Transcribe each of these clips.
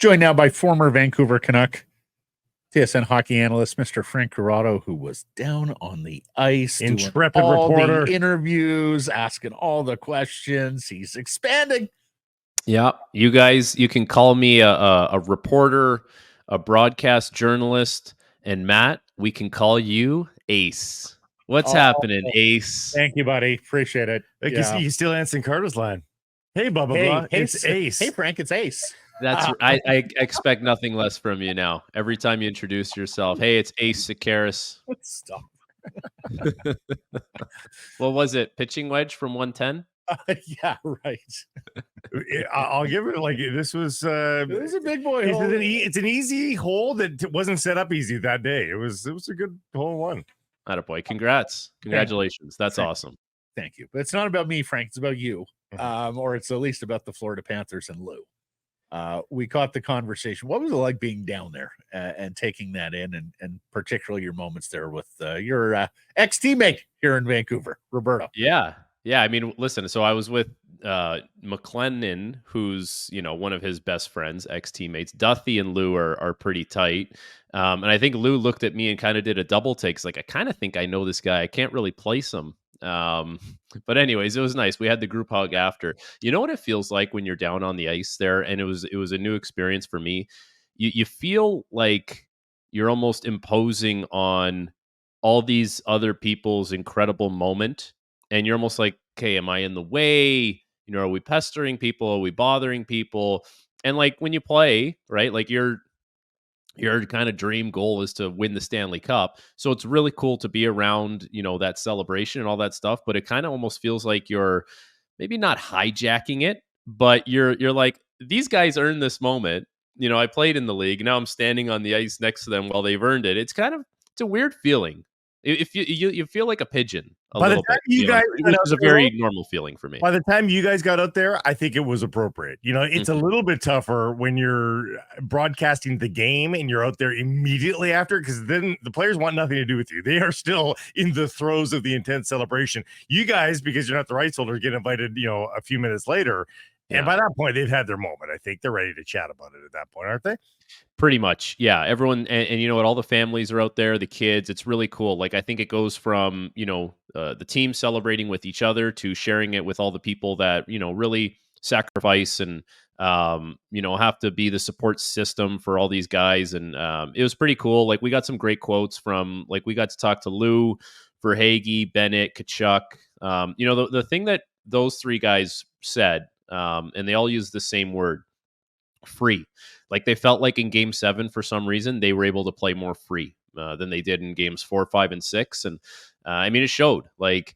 Joined now by former Vancouver Canuck TSN hockey analyst, Mr. Frank Corrado, who was down on the ice, intrepid doing all reporter, the interviews, asking all the questions. He's expanding. Yeah, you guys, you can call me a reporter, a broadcast journalist, and Matt, we can call you Ace. What's happening, Ace? Thank you, buddy. Appreciate it. I guess you still answering Carter's line. Hey, blah blah blah. It's Ace. Hey, Frank. It's Ace. That's I expect nothing less from you now. Every time you introduce yourself, hey, it's Ace Sekeres. Stop. What was it? Pitching wedge from 110? Yeah, right. I'll give it like this was. It was a big boy. It's an easy hole that wasn't set up easy that day. It was a good hole one. Attaboy. Congratulations. That's awesome. Thank you. But it's not about me, Frank. It's about you. Or it's at least about the Florida Panthers and Lou. We caught the conversation. What was it like being down there and taking that in, and particularly your moments there with your ex-teammate here in Vancouver, Roberto? Yeah. I mean, listen. So I was with McLennan, who's one of his best friends, ex-teammates. Duthie and Lou are pretty tight, and I think Lou looked at me and kind of did a double take. It's like, I kind of think I know this guy. I can't really place him. But anyways, it was nice. We had the group hug after. You know what it feels like when you're down on the ice there, and it was a new experience for me. You feel like you're almost imposing on all these other people's incredible moment, and you're almost like, okay, am I in the way? Are we pestering people? Are we bothering people? And like when you play, right? Like your kind of dream goal is to win the Stanley Cup. So it's really cool to be around, that celebration and all that stuff, but it kind of almost feels like you're maybe not hijacking it, but you're like, these guys earned this moment. I played in the league. Now I'm standing on the ice next to them while they've earned it. It's a weird feeling. If you feel like a pigeon a little bit, which is a very normal feeling for me. By the time you guys got out there, I think it was appropriate. It's a little bit tougher when you're broadcasting the game and you're out there immediately after, because then the players want nothing to do with you. They are still in the throes of the intense celebration. You guys, because you're not the rights holder, get invited, a few minutes later. Yeah. And by that point, they've had their moment. I think they're ready to chat about it at that point, aren't they? Pretty much. Yeah. Everyone. And you know what? All the families are out there, the kids. It's really cool. Like, I think it goes from, the team celebrating with each other to sharing it with all the people that, really sacrifice and, have to be the support system for all these guys. And it was pretty cool. Like, we got some great quotes from, like, we got to talk to Lou, Verhaeghe, Bennett, Tkachuk. The thing that those three guys said, and they all used the same word, free. Like, they felt like in game 7, for some reason, they were able to play more free than they did in games 4, 5, and 6. And I mean, it showed. Like,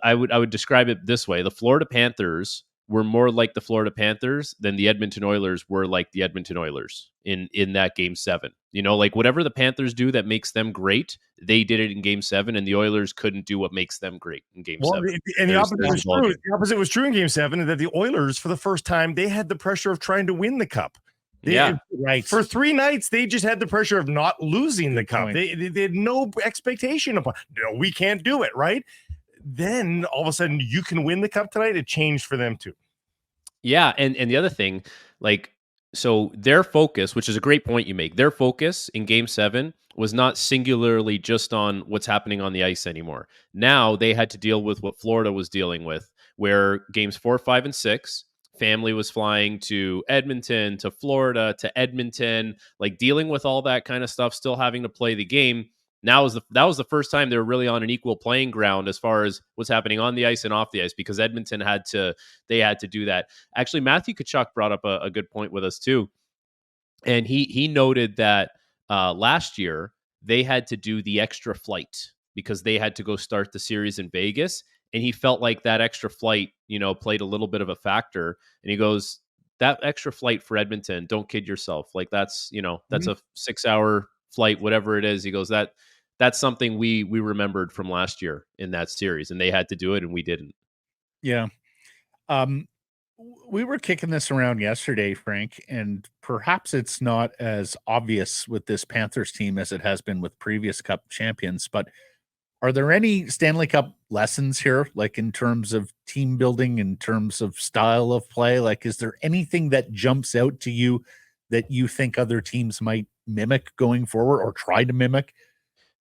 I would describe it this way: the Florida Panthers were more like the Florida Panthers than the Edmonton Oilers were like the Edmonton Oilers in that game 7. Like, whatever the Panthers do that makes them great, they did it in game 7, and the Oilers couldn't do what makes them great in game 7. And the opposite was true. The opposite was true in game 7, and that the Oilers, for the first time, they had the pressure of trying to win the cup. Right. For 3 nights, they just had the pressure of not losing the cup. They had no expectation of, no, we can't do it, right? Then all of a sudden, you can win the cup tonight. It changed for them too. Yeah, and the other thing, like, so their focus, which is a great point you make, their focus in game 7 was not singularly just on what's happening on the ice anymore. Now they had to deal with what Florida was dealing with, where games 4, 5, and 6, family was flying to Edmonton, to Florida, to Edmonton, like dealing with all that kind of stuff, still having to play the game. That was the first time they were really on an equal playing ground as far as what's happening on the ice and off the ice, because Edmonton had to do that. Actually, Matthew Tkachuk brought up a good point with us too. And he noted that last year they had to do the extra flight because they had to go start the series in Vegas. And he felt like that extra flight, played a little bit of a factor. And he goes, that extra flight for Edmonton, don't kid yourself. Like, that's a 6-hour flight, whatever it is. He goes, that's something we remembered from last year in that series, and they had to do it and we didn't. Yeah. We were kicking this around yesterday, Frank, and perhaps it's not as obvious with this Panthers team as it has been with previous Cup champions, but are there any Stanley Cup lessons here, like in terms of team building, in terms of style of play? Like, is there anything that jumps out to you that you think other teams might mimic going forward or try to mimic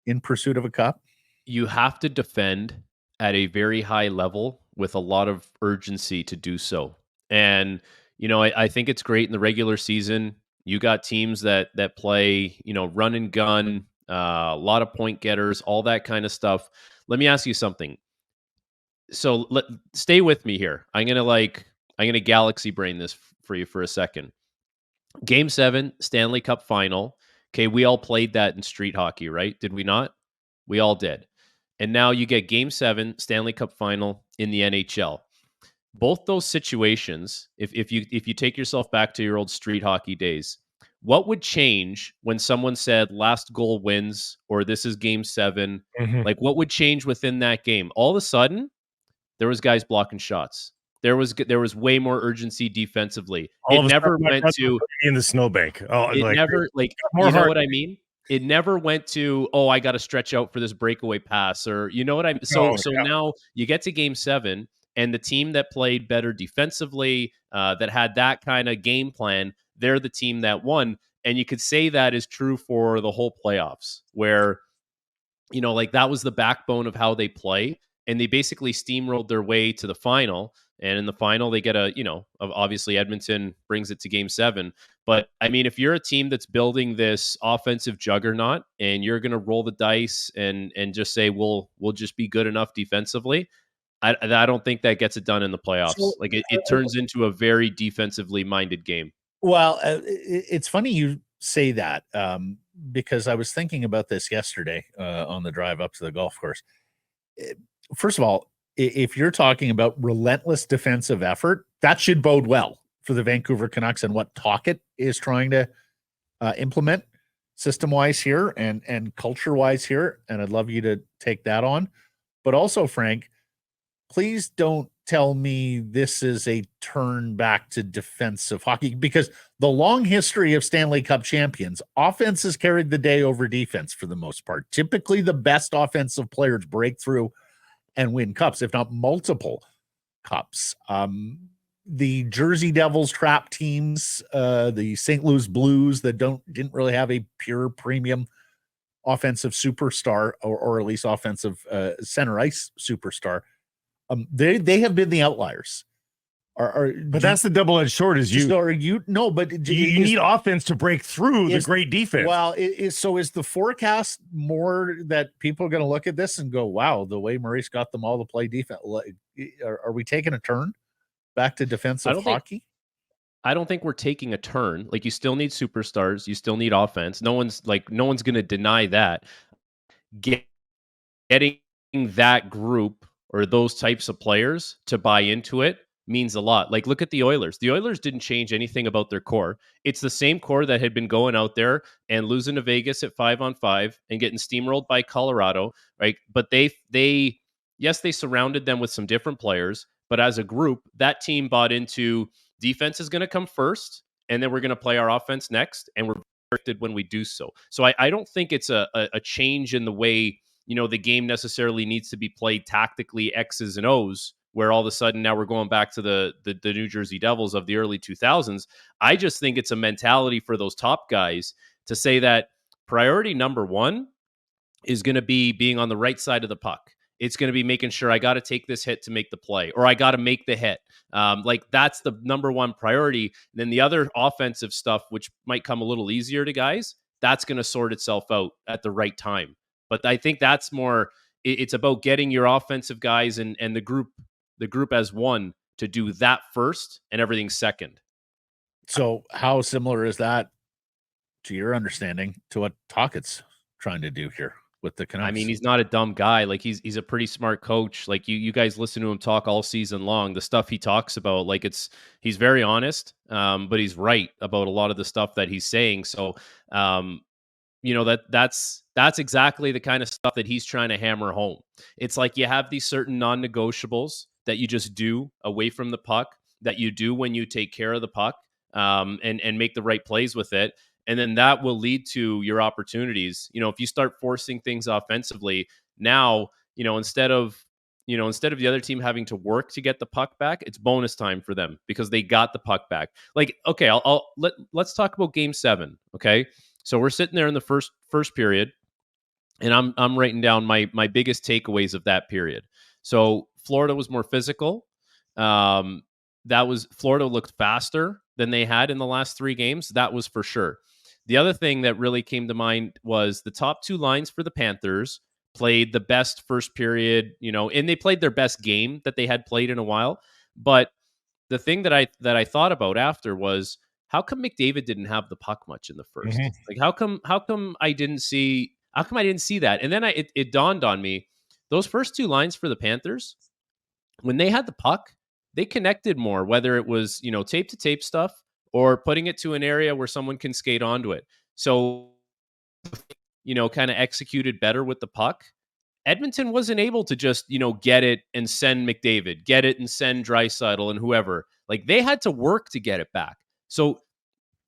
in pursuit of a cup? You have to defend at a very high level with a lot of urgency to do so. And, I think it's great in the regular season. You got teams that play, run and gun, a lot of point getters, all that kind of stuff. Let me ask you something. So stay with me here. I'm gonna galaxy brain this for you for a second. Game 7, Stanley Cup Final. Okay, we all played that in street hockey, right? Did we not? We all did. And now you get Game 7, Stanley Cup Final in the NHL. Both those situations, if you take yourself back to your old street hockey days, what would change when someone said last goal wins or this is Game 7? Mhm. Like, what would change within that game? All of a sudden, there was guys blocking shots. There was way more urgency defensively. All It of a sudden, never my went brother to put me in the snowbank. Oh, it like never like more you know heart. what I mean? It never went to, oh, I got to stretch out for this breakaway pass, or you know what I mean? So No, yeah. now you get to Game 7, and the team that played better defensively, that had that kind of game plan, they're the team that won. And you could say that is true for the whole playoffs, where like that was the backbone of how they play. And they basically steamrolled their way to the final. And in the final, they get obviously Edmonton brings it to Game 7. But I mean, if you're a team that's building this offensive juggernaut and you're going to roll the dice and just say, we'll just be good enough defensively, I don't think that gets it done in the playoffs. So, Like it turns into a very defensively minded game. Well, it's funny you say that because I was thinking about this yesterday on the drive up to the golf course. First of all, if you're talking about relentless defensive effort, that should bode well for the Vancouver Canucks and what Tocchet is trying to implement system-wise here and culture-wise here. And I'd love you to take that on. But also, Frank, please don't tell me this is a turn back to defensive hockey, because the long history of Stanley Cup champions, offense has carried the day over defense for the most part. Typically, the best offensive players break through and win cups, if not multiple cups. The Jersey Devils trap teams, the St. Louis Blues that didn't really have a pure premium offensive superstar or at least offensive center ice superstar. They have been the outliers. But that's the double-edged sword. Is you need offense to break through the great defense. Well, is the forecast more that people are going to look at this and go, "Wow, the way Maurice got them all to play defense"? Are we taking a turn back to defensive hockey? I don't think we're taking a turn. Like, you still need superstars, you still need offense. No one's going to deny that. Getting that group or those types of players to buy into it means a lot. Like, look at the Oilers. The Oilers didn't change anything about their core. It's the same core that had been going out there and losing to Vegas at 5-on-5 and getting steamrolled by Colorado, right? But they surrounded them with some different players, but as a group, that team bought into defense is going to come first, and then we're going to play our offense next, and we're restricted when we do so. So I don't think it's a change in the way the game necessarily needs to be played tactically, X's and O's, where all of a sudden now we're going back to the New Jersey Devils of the early 2000s. I just think it's a mentality for those top guys to say that priority number one is going to be being on the right side of the puck. It's going to be making sure I got to take this hit to make the play, or I got to make the hit. That's the number one priority. And then the other offensive stuff, which might come a little easier to guys, that's going to sort itself out at the right time. But I think that's more, it's about getting your offensive guys and the group as one to do that first and everything second. So how similar is that to your understanding to what Tocchet's trying to do here with the Canucks? I mean, he's not a dumb guy. Like, he's a pretty smart coach. Like, you guys listen to him talk all season long. The stuff he talks about, like, he's very honest, but he's right about a lot of the stuff that he's saying. So, that's exactly the kind of stuff that he's trying to hammer home. It's like you have these certain non-negotiables that you just do away from the puck, that you do when you take care of the puck, and make the right plays with it. And then that will lead to your opportunities. If you start forcing things offensively, now, instead of instead of the other team having to work to get the puck back, it's bonus time for them because they got the puck back. Like, okay, let's talk about Game 7. Okay, so we're sitting there in the first period, and I'm writing down my biggest takeaways of that period. So Florida was more physical. Florida looked faster than they had in the last 3 games. That was for sure. The other thing that really came to mind was the top 2 lines for the Panthers played the best first period, and they played their best game that they had played in a while. But the thing that I thought about after was, how come McDavid didn't have the puck much in the first? Mhm. Like, how come I didn't see that? And then it dawned on me, those first 2 lines for the Panthers, when they had the puck, they connected more, whether it was, tape to tape stuff or putting it to an area where someone can skate onto it. So, kind of executed better with the puck. Edmonton wasn't able to just, get it and send McDavid, get it and send Draisaitl and whoever. Like, they had to work to get it back. So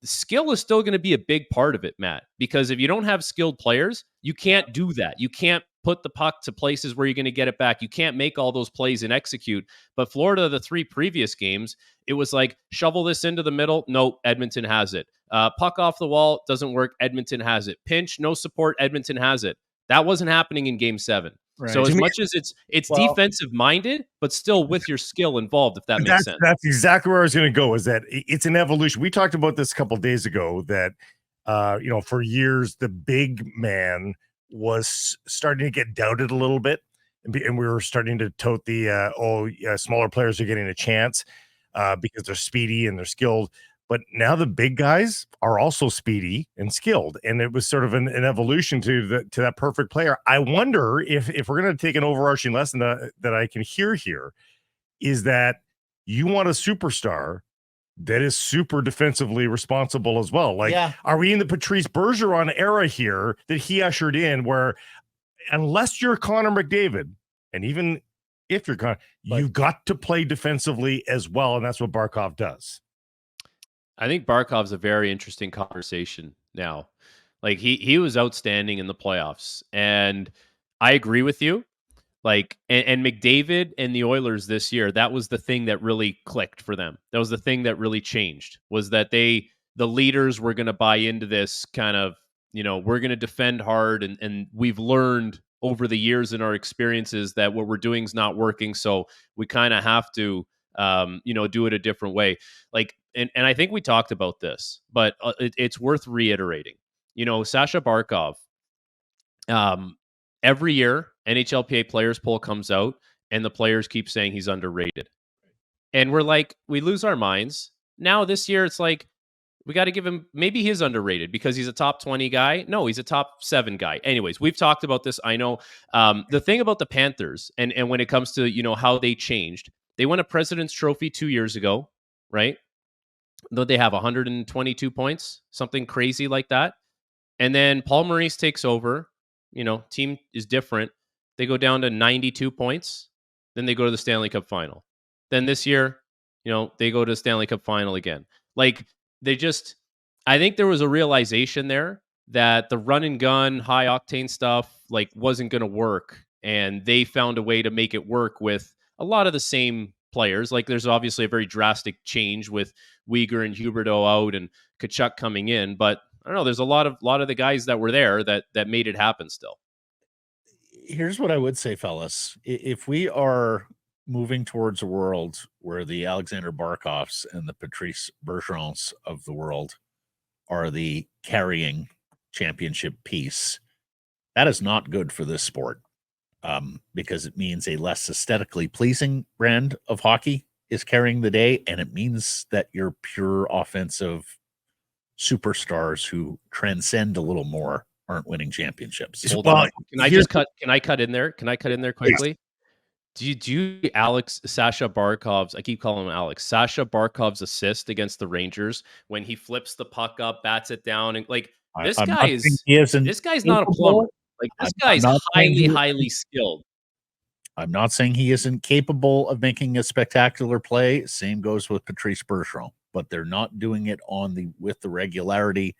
skill is still going to be a big part of it, Matt, because if you don't have skilled players, you can't do that. You can't put the puck to places where you're going to get it back. You can't make all those plays and execute. But Florida, the 3 previous games, it was like, shovel this into the middle. Nope, Edmonton has it. Puck off the wall, doesn't work. Edmonton has it. Pinch, no support. Edmonton has it. That wasn't happening in Game 7. Right. So as much as it's defensive minded, but still with your skill involved, if that makes sense. That's exactly where I was going to go, is that it's an evolution. We talked about this a couple of days ago that, for years, the big man was starting to get doubted a little bit. And we were starting to tote the, smaller players are getting a chance because they're speedy and they're skilled. But now the big guys are also speedy and skilled, and it was sort of an evolution to that perfect player. I wonder if we're going to take an overarching lesson that I can hear here, is that you want a superstar that is super defensively responsible as well. Like, Are we in the Patrice Bergeron era here that he ushered in, where unless you're Connor McDavid, and even if you're Connor, you've got to play defensively as well, and that's what Barkov does. I think Barkov's a very interesting conversation now. Like, he was outstanding in the playoffs, and I agree with you. Like, and McDavid and the Oilers this year, that was the thing that really clicked for them. That was the thing that really changed, was that the leaders were going to buy into this kind of, we're going to defend hard, and we've learned over the years in our experiences that what we're doing is not working, so we kind of have to do it a different way. Like, and I think we talked about this, but it's worth reiterating. Sasha Barkov, every year NHLPA players poll comes out and the players keep saying he's underrated. And we're like, we lose our minds. Now this year it's like, we got to give him, maybe he's underrated because he's a top 20 guy. No, he's a top 7 guy. Anyways, we've talked about this. I know the thing about the Panthers and when it comes to, how they changed, they won a President's Trophy 2 years ago, right? Though they have 122 points, something crazy like that. And then Paul Maurice takes over, team is different. They go down to 92 points. Then they go to the Stanley Cup Final. Then this year, they go to the Stanley Cup Final again. Like, I think there was a realization there that the run and gun, high octane stuff, like, wasn't going to work. And they found a way to make it work with a lot of the same players. Like, there's obviously a very drastic change with Weegar and Huberdeau out and Canuck coming in, but I don't know, there's a lot of the guys that were there that made it happen still. Here's what I would say, fellas. If we are moving towards a world where the Alexander Barkovs and the Patrice Bergerons of the world are the carrying championship piece, that is not good for this sport. Because it means a less aesthetically pleasing brand of hockey is carrying the day, and it means that your pure offensive superstars who transcend a little more aren't winning championships. Hold on. Can I cut in there? Can I cut in there quickly? Please. Do you Sasha Barkov's, I keep calling him Alex, Sasha Barkov's assist against the Rangers when he flips the puck up, bats it down, and like, this guy's not a plumber. Like, this guy's highly skilled. I'm not saying he isn't capable of making a spectacular play. Same goes with Patrice Bergeron, but they're not doing it with the regularity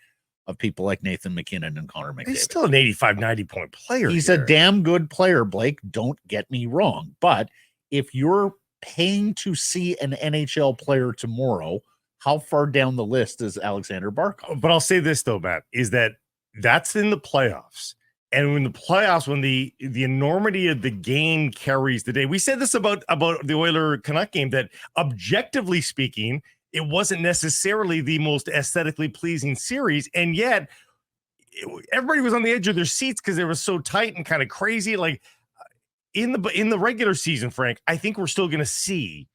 of people like Nathan McKinnon and Connor McDavid. He's still an 85, 90-point player. He's here. a damn good player, Blake. Don't get me wrong. But if you're paying to see an NHL player tomorrow, how far down the list is Alexander Barkov? But I'll say this, though, Matt, is that's in the playoffs. And when the playoffs, when the enormity of the game carries the day, we said this about the Oiler Canuck game, that objectively speaking, it wasn't necessarily the most aesthetically pleasing series. And yet everybody was on the edge of their seats because they were so tight and kind of crazy. Like in the regular season, Frank, I think we're still going to see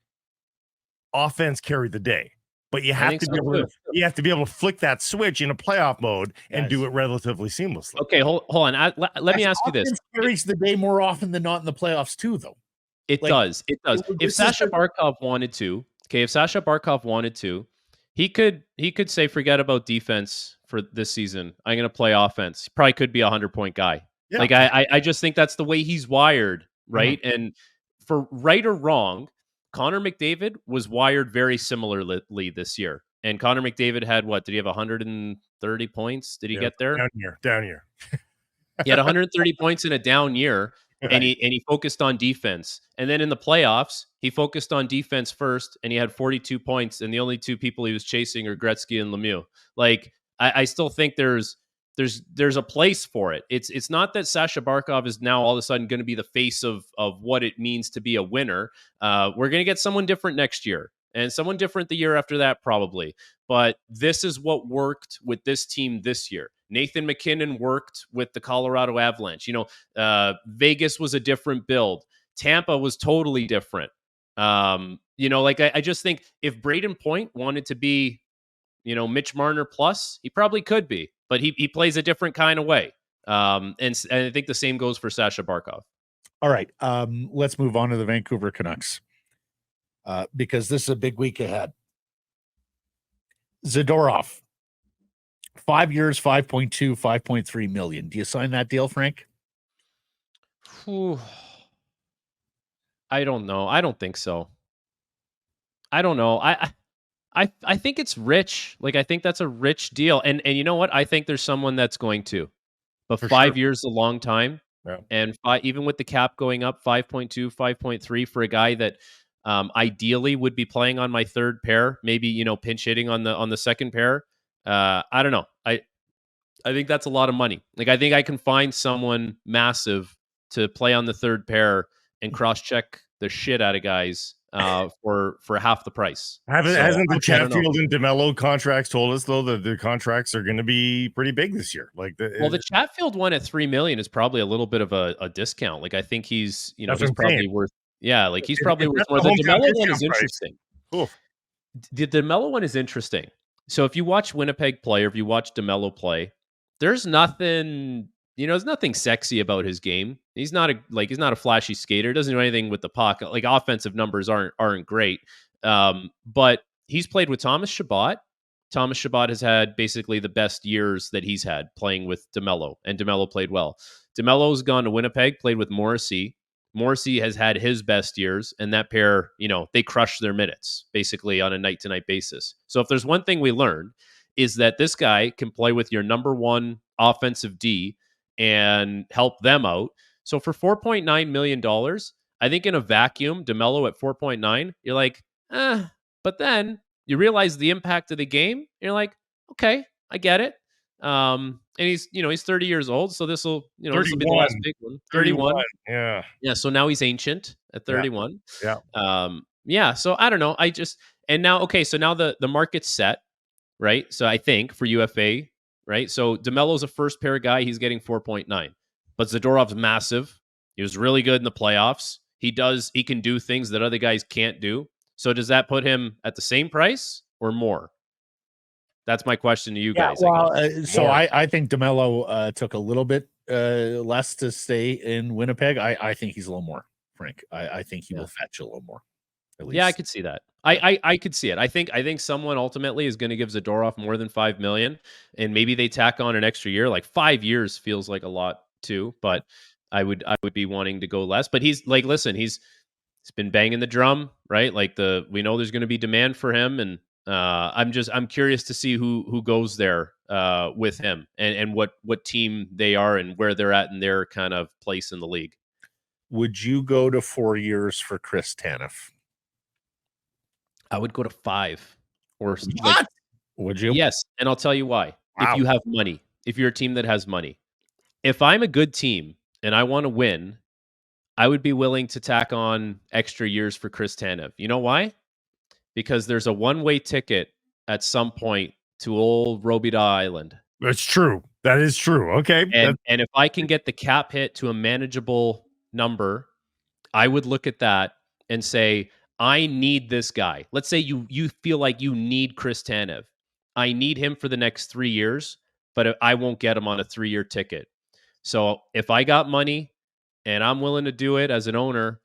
offense carry the day. But you have to be able to flick that switch in a playoff mode and do it relatively seamlessly. Okay, hold on. Let me ask you this: carries the day more often than not in the playoffs too, though. It does. If Sasha Barkov wanted to, he could say, forget about defense for this season. I'm going to play offense. He probably could be a 100-point guy. Yeah. Like I just think that's the way he's wired, right? Mm-hmm. And for right or wrong, Connor McDavid was wired very similarly this year. And Connor McDavid had what? Did he have 130 points? Did he get there? Down year. He had 130 points in a down year, and he focused on defense. And then in the playoffs, he focused on defense first, and he had 42 points. And the only two people he was chasing are Gretzky and Lemieux. Like I still think there's a place for it. It's not that Sasha Barkov is now all of a sudden going to be the face of what it means to be a winner. We're going to get someone different next year and someone different the year after that probably. But this is what worked with this team this year. Nathan McKinnon worked with the Colorado Avalanche. Vegas was a different build. Tampa was totally different. I just think if Braden Point wanted to be, Mitch Marner plus, he probably could be. But he plays a different kind of way. And I think the same goes for Sasha Barkov. All right. Let's move on to the Vancouver Canucks because this is a big week ahead. Zadorov, 5 years, 5.2, 5.3 million. Do you sign that deal, Frank? I don't know. I don't think so. I don't know. I think it's rich. Like, I think that's a rich deal. And you know what? I think there's someone that's going to. But 5 years is a long time. Yeah. And even with the cap going up, 5.2, 5.3 for a guy that ideally would be playing on my third pair, maybe, pinch hitting on the second pair. I don't know. I think that's a lot of money. Like, I think I can find someone massive to play on the third pair and cross-check the shit out of guys for half the price. Hasn't the Chatfield and DeMello contracts told us though that the contracts are going to be pretty big this year? The Chatfield one at $3 million is probably a little bit of a discount. Like, I think he's he's probably worth he's probably worth more. The DeMello one is interesting. Cool. The DeMello one is interesting. So if you watch Winnipeg play or if you watch DeMello play, there's nothing. There's nothing sexy about his game. He's not a flashy skater. Doesn't do anything with the puck. Like, offensive numbers aren't great. But he's played with Thomas Chabot. Thomas Chabot has had basically the best years that he's had playing with DeMello, and DeMello played well. DeMello's gone to Winnipeg, played with Morrissey. Morrissey has had his best years, and that pair, they crush their minutes basically on a night-to-night basis. So if there's one thing we learned is that this guy can play with your number one offensive D and help them out. So for $4.9 million, I think in a vacuum, DeMello at 4.9, you're like, but then you realize the impact of the game. You're like, okay, I get it. And he's 30 years old. So this will be the last big one. 31. Yeah. Yeah. So now he's ancient at 31. Yeah. So I don't know. So now the market's set, right? So I think for UFA, right? So DeMello's a first pair guy. He's getting 4.9. But Zadorov's massive. He was really good in the playoffs. He can do things that other guys can't do. So does that put him at the same price or more? That's my question to you guys. Well, I think DeMello took a little bit less to stay in Winnipeg. I think he's a little more, Frank. I think he will fetch a little more. At least. Yeah, I could see that. I could see it. I think someone ultimately is going to give Zadorov more than $5 million, and maybe they tack on an extra year. Like 5 years feels like a lot too, but I would be wanting to go less. But he's like, listen, he's been banging the drum, right? Like we know there's going to be demand for him, and I'm curious to see who goes there with him and what team they are and where they're at in their kind of place in the league. Would you go to 4 years for Chris Tanev? I would go to 5 or what? Would you? Yes, and I'll tell you why. Wow. If you have money, if you're a team that has money, if I'm a good team and I want to win, I would be willing to tack on extra years for Chris Tanev. You know why? Because there's a one-way ticket at some point to old Robida Island. That's true. That is true. Okay. And if I can get the cap hit to a manageable number, I would look at that and say, I need this guy. Let's say you feel like you need Chris Tanev. I need him for the next 3 years, but I won't get him on a 3-year ticket. So if I got money and I'm willing to do it as an owner,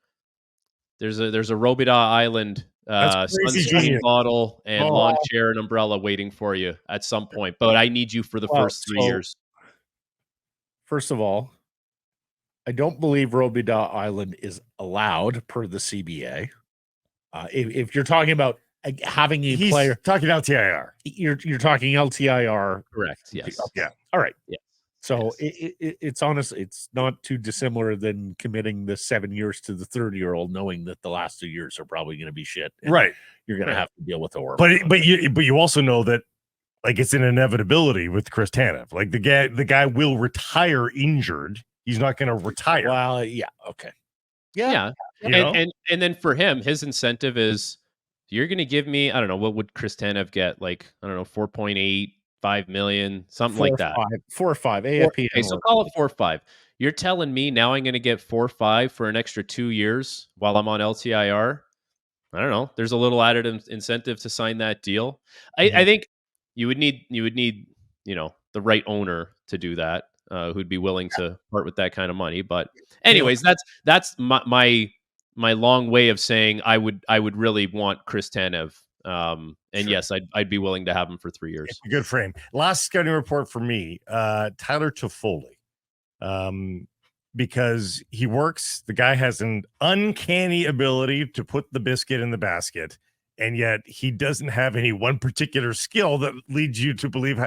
there's a Robida Island sunscreen bottle and lawn chair and umbrella waiting for you at some point. But I need you for the first 3 years. First of all, I don't believe Robida Island is allowed per the CBA. If you're talking about having a player, talking LTIR, you're talking LTIR, correct? Yes. Yeah. All right. Yeah. So it's honestly, it's not too dissimilar than committing the 7 years to the 30-year-old, knowing that the last 2 years are probably going to be shit. Right. You're going to have to deal with the work. But you also know that, like, it's an inevitability with Chris Tanev. Like, the guy will retire injured. He's not going to retire. Well, yeah. Okay. Yeah. And then for him, his incentive is, you're going to give me, I don't know, what would Chris Tanev get? Like, I don't know, 4.85 million, something like that. 4 or 5 AFP. Okay, so call it 4 or 5. You're telling me now I'm going to get 4 or 5 for an extra 2 years while I'm on LTIR? I don't know. There's a little added incentive to sign that deal. I think you would need, the right owner to do that, who'd be willing to part with that kind of money. But anyways, that's my long way of saying I would really want Chris Tanev. And sure, yes, I'd be willing to have him for 3 years. It's a good frame. Last scouting report for me, Tyler Toffoli. Because he works, the guy has an uncanny ability to put the biscuit in the basket, and yet he doesn't have any one particular skill that leads you to believe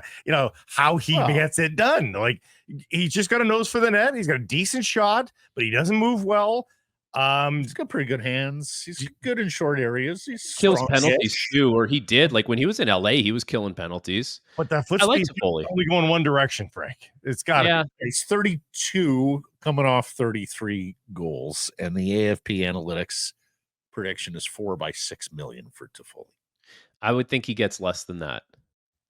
how he gets it done. Like, he's just got a nose for the net. He's got a decent shot, but he doesn't move well. He's got pretty good hands. He's good in short areas. He kills penalties too, or he did. Like when he was in LA, he was killing penalties. But that foot speed is only going one direction, Frank. It's got He's 32, coming off 33 goals, and the AFP analytics prediction is 4 by 6 million for Toffoli. I would think he gets less than that.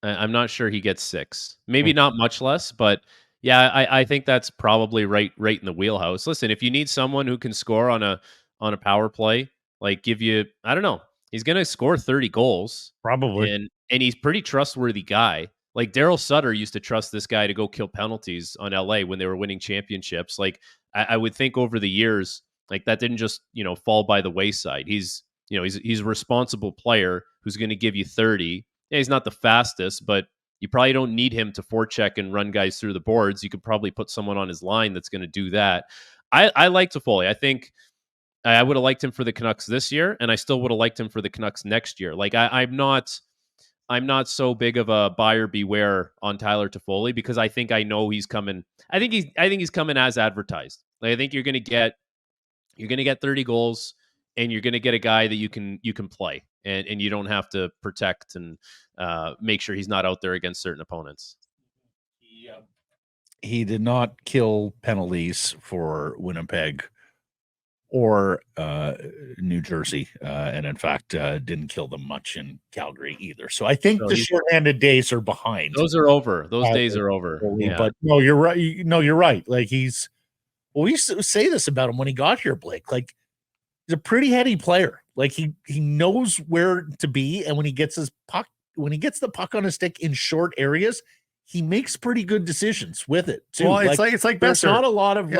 I'm not sure he gets 6. Maybe not much less, but yeah, I think that's probably right in the wheelhouse. Listen, if you need someone who can score on a power play, like give you, I don't know, he's going to score 30 goals probably, and he's pretty trustworthy guy. Like Daryl Sutter used to trust this guy to go kill penalties on LA when they were winning championships. Like I would think over the years, like that didn't just fall by the wayside. He's a responsible player who's going to give you 30. Yeah, he's not the fastest, but you probably don't need him to forecheck and run guys through the boards. You could probably put someone on his line that's going to do that. I like Toffoli. I think I would have liked him for the Canucks this year, and I still would have liked him for the Canucks next year. Like I'm not so big of a buyer beware on Tyler Toffoli because I think I know he's coming. I think he's coming as advertised. Like I think you're going to get 30 goals, and you're going to get a guy that you can play, and you don't have to protect and make sure he's not out there against certain opponents. He did not kill penalties for Winnipeg or New Jersey, and in fact didn't kill them much in Calgary either. So I think the shorthanded days are behind. Those are over. Those days are over. Yeah. But no, you're right. No, you're right. Like we used to say this about him when he got here, Blake. Like he's a pretty heady player. Like he knows where to be, and when he gets the puck on his stick in short areas, he makes pretty good decisions with it too. Well, it's like there's not a lot of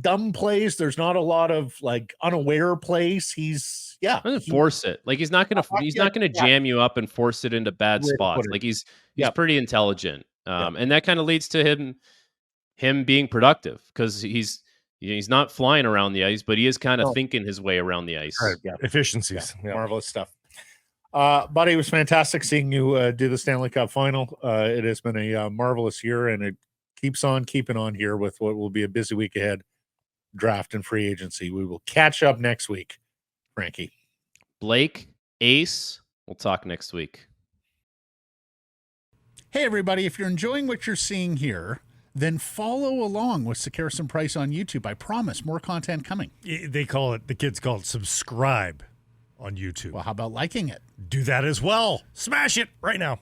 dumb plays. There's not a lot of like unaware plays. He's force it. Like he's not gonna jam you up and force it into bad spots. Like he's pretty intelligent, and that kind of leads to him being productive because he's not flying around the ice, but he is kind of thinking his way around the ice. Right. Yeah. Efficiencies. Yeah. Marvelous stuff. Buddy, it was fantastic seeing you do the Stanley Cup Final. It has been a marvelous year, and it keeps on keeping on here with what will be a busy week ahead, draft and free agency. We will catch up next week, Frankie. Blake, Ace, we'll talk next week. Hey, everybody, if you're enjoying what you're seeing here, then follow along with Sekeres and Price on YouTube. I promise more content coming. The kids call it subscribe on YouTube. Well, how about liking it? Do that as well. Smash it right now.